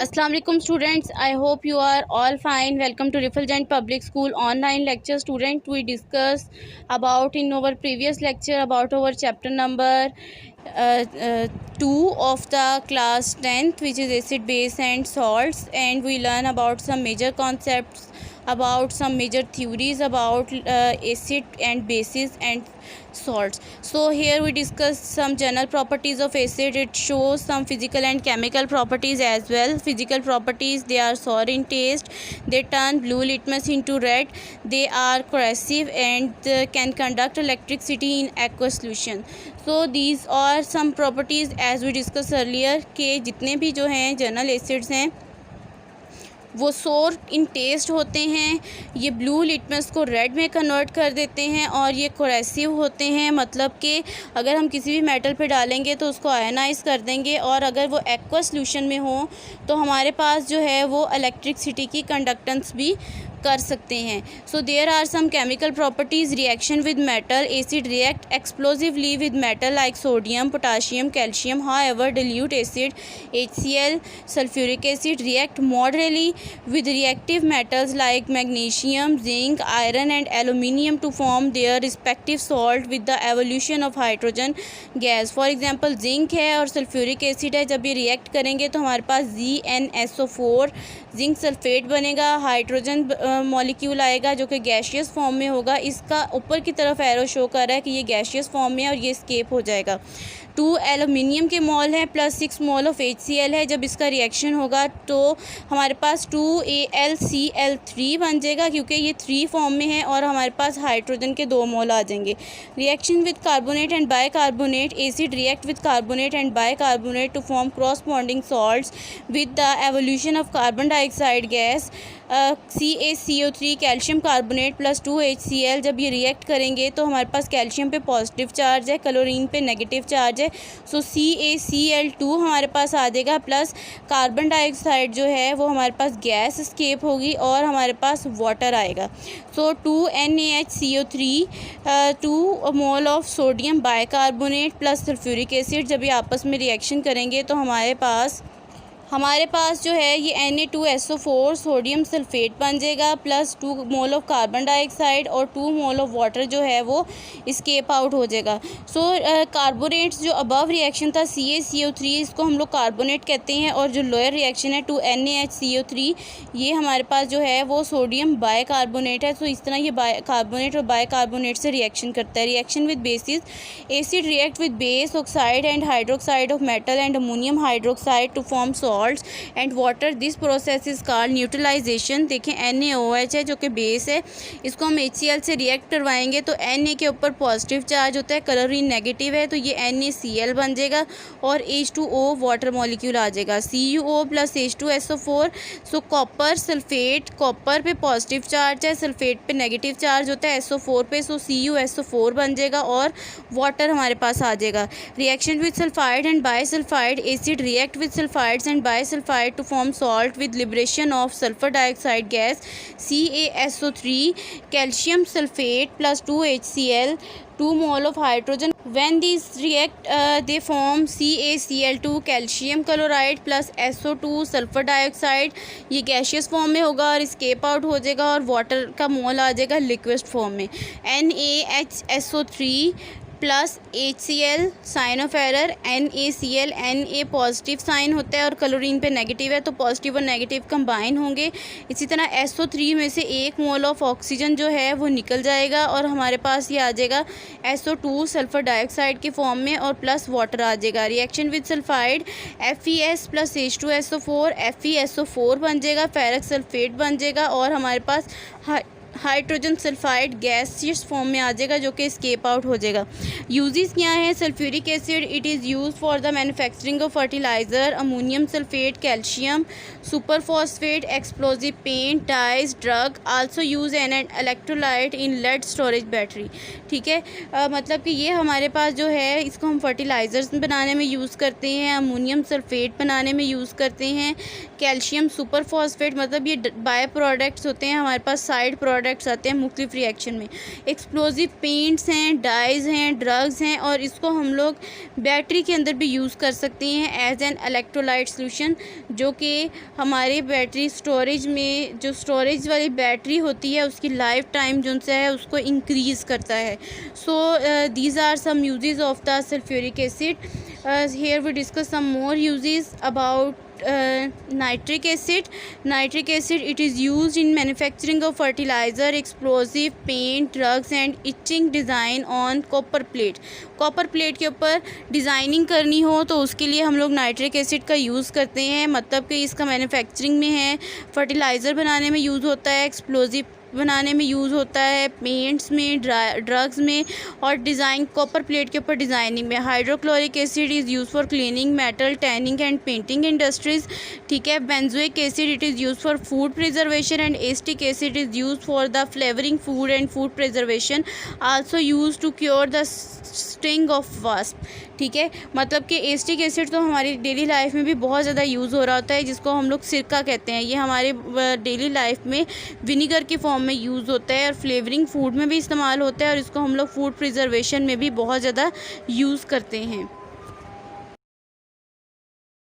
Assalamu alaikum students, I hope you are all fine. Welcome to Riffelgent Public School online lecture. Student, we discussed about in our previous lecture about our chapter number 2 of the class 10th, which is acid, base and salts, and we learn about some major concepts, about some major theories about acid and bases and salts. So here we discuss some general properties of acid. It shows some physical and chemical properties as well. Physical properties: they are sour in taste, they turn blue litmus into red, they are corrosive, and can conduct electricity in aqueous solution. So these are some properties as we discussed earlier कि जितने भी जो हैं general acids हैं वो सोर इन test होते हैं, ये ब्लू लिटमस को रेड में कन्वर्ट कर देते हैं, और ये कोरेसिव होते हैं, मतलब कि अगर हम किसी भी मेटल पे डालेंगे तो उसको आयनाइज कर देंगे, और अगर वो एक्वस सॉल्यूशन में हो तो हमारे पास जो है वो इलेक्ट्रिसिटी की कंडक्टेंस भी कर सकते हैं. So there are some chemical properties. Reaction with metal. Acid react explosively with metal like sodium, potassium, calcium. However dilute acid HCl, sulfuric acid react moderately with reactive metals like magnesium, zinc, iron and aluminium to form their respective salt with the evolution of hydrogen gas. For example zinc है और sulphuric acid है, जब ये react करेंगे तो हमारे पास ZnSO4 zinc sulphate बनेगा, hydrogen molecule आएगा जो कि गैशियस फॉर्म में होगा. इसका ऊपर की तरफ एरो शो कर रहा है कि ये गैशियस फॉर्म में है और ये स्केप हो जाएगा. 2 एल्यूमिनियम के मोल हैं प्लस 6 मोल ऑफ HCl है. जब इसका रिएक्शन होगा तो हमारे पास 2AlCl3 बन जाएगा, क्योंकि ये 3 फॉर्म में है और हमारे पास हाइड्रोजन के 2 मोल आ जाएंगे. Reaction with carbonate and bicarbonate. Acid react with carbonate and bicarbonate to form corresponding salts with the evolution of carbon dioxide gas. CaCO3 calcium carbonate plus 2HCl. जब ये react करेंगे तो हमारे पास calcium पे positive charge है, chlorine पे negative charge है. सो CaCl2 हमारे पास आ जाएगा, प्लस कार्बन डाइऑक्साइड जो है वो हमारे पास गैस स्केप होगी और हमारे पास वाटर आएगा. सो 2NaHCO3, 2 mole of sodium bicarbonate plus sulphuric acid. जब ये आपस में रिएक्शन करेंगे तो हमारे पास जो है ये Na2SO4 सोडियम सल्फेट बन जाएगा, plus 2 mole of carbon dioxide और 2 मोल ऑफ वाटर जो है वो स्केप आउट हो जाएगा. सो कार्बोनेट्स जो अबव रिएक्शन था CaCO3, इसको हम लोग कार्बोनेट कहते हैं, और जो लोअर रिएक्शन है 2NaHCO3 ये हमारे पास जो है वो सोडियम बाइकार्बोनेट है. सो इस तरह ये कार्बोनेट और बाइकार्बोनेट से रिएक्शन करता है. Reaction with bases. Acid react with base oxide and hydroxide of metal and ammonium hydroxide to form salts and water. this process is called neutralization. देखें NaOH है जो कि बेस है, इसको हम HCl से रिएक्ट करवाएंगे तो Na के ऊपर पॉजिटिव चार्ज होता है, क्लोरीन नेगेटिव है, तो ये NaCl बन जाएगा और H2O वाटर मॉलिक्यूल आ जाएगा. CuO plus H2SO4. सो कॉपर सल्फेट, कॉपर पे पॉजिटिव चार्ज है, सल्फेट पे नेगेटिव चार्ज होता है SO4 पे, सो CuSO4 बन जाएगा और वाटर हमारे पास आ जाएगा. Reaction with sulphide and bisulphide. Acid react with sulphides and bisulfide to form salt with liberation of sulfur dioxide gas CaSO3, calcium sulfate plus 2HCl, 2 mole of hydrogen. When these react they form CaCl2 calcium chloride plus SO2 sulfur dioxide. ये gaseous form में होगा और escape out हो जाएगा और water का मोल आ जाएगा liquid form में. NaHSO3 plus HCl sign of error. NaCl, Na positive sign होता है और क्लोरीन पे नेगेटिव है, तो पॉजिटिव और नेगेटिव कंबाइन होंगे. इसी तरह SO3 में से 1 मोल ऑफ ऑक्सीजन जो है वो निकल जाएगा और हमारे पास ये आ जाएगा SO2 सल्फर डाइऑक्साइड के फॉर्म में और प्लस वाटर आ जाएगा. Reaction with sulphide. FeS plus H2SO4, FeSO4 बन जाएगा, फेरस सल्फेट बन जाएगा और हमारे पास हाइड्रोजन सल्फाइड गैसियस फॉर्म में आ जाएगा जो कि स्केप आउट हो जाएगा. यूजेस क्या है sulphuric acid? It is use for the manufacturing of fertiliser, ammonium sulphate, calcium, super phosphate, explosive paint, dyes, drug. Also use an electrolyte in lead storage battery. ठीक है, मतलब कि ये हमारे पास जो है इसको हम फर्टिलाइज़र्स बनाने में यूज़ करते हैं, अमोनियम सल्फेट बनाने में यूज़ करते हैं, कैल्शियम सुपर फॉस्फेट मतलब ये बाय प्रोडक्ट्स होते हैं हमारे पास, साइड प्रोडक्ट इफ़ेक्ट्स आते हैं मुख्तलिफ रिएक्शन में। एक्सप्लोजिव पेंट्स हैं, डाइज़ हैं, ड्रग्स हैं, और इसको हम लोग बैटरी के अंदर भी यूज़ कर सकते हैं एज एन इलेक्ट्रोलाइट सोल्यूशन, जो कि हमारे बैटरी स्टोरेज में, जो स्टोरेज वाली बैटरी होती है उसकी लाइफ टाइम जो है उसको इंक्रीज़ करता है। So these are some uses of the sulphuric acid. Here we discuss some more uses about nitric acid. Nitric acid, it is used in manufacturing of fertilizer, explosive, paint, drugs and etching design on copper plate. Copper plate के ऊपर designing करनी हो तो उसके लिए हम लोग nitric acid का यूज़ करते हैं, मतलब कि इसका मैन्युफैक्चरिंग में है, फर्टिलाइज़र बनाने में यूज़ होता है, एक्सप्लोजिव बनाने में यूज़ होता है, पेंट्स में, ड्रग्स में, और डिज़ाइन कॉपर प्लेट के ऊपर डिज़ाइनिंग में। Hydrochloric acid is use for cleaning metal, tanning and painting industries, ठीक है। Benzoic acid it is use for food preservation and acetic acid is use for the flavouring food and food preservation, also use to cure the sting of wasp, ठीक है। मतलब कि acetic acid तो हमारी daily life में भी बहुत ज़्यादा यूज़ हो रहा होता है, जिसको हम लोग सिरका कहते हैं। ये हमारे डेली लाइफ में विनीगर की फॉर्म में यूज़ होता है और फ्लेवरिंग फूड में भी इस्तेमाल होता है, और इसको हम लोग फूड प्रिजर्वेशन में भी बहुत ज़्यादा यूज़ करते हैं।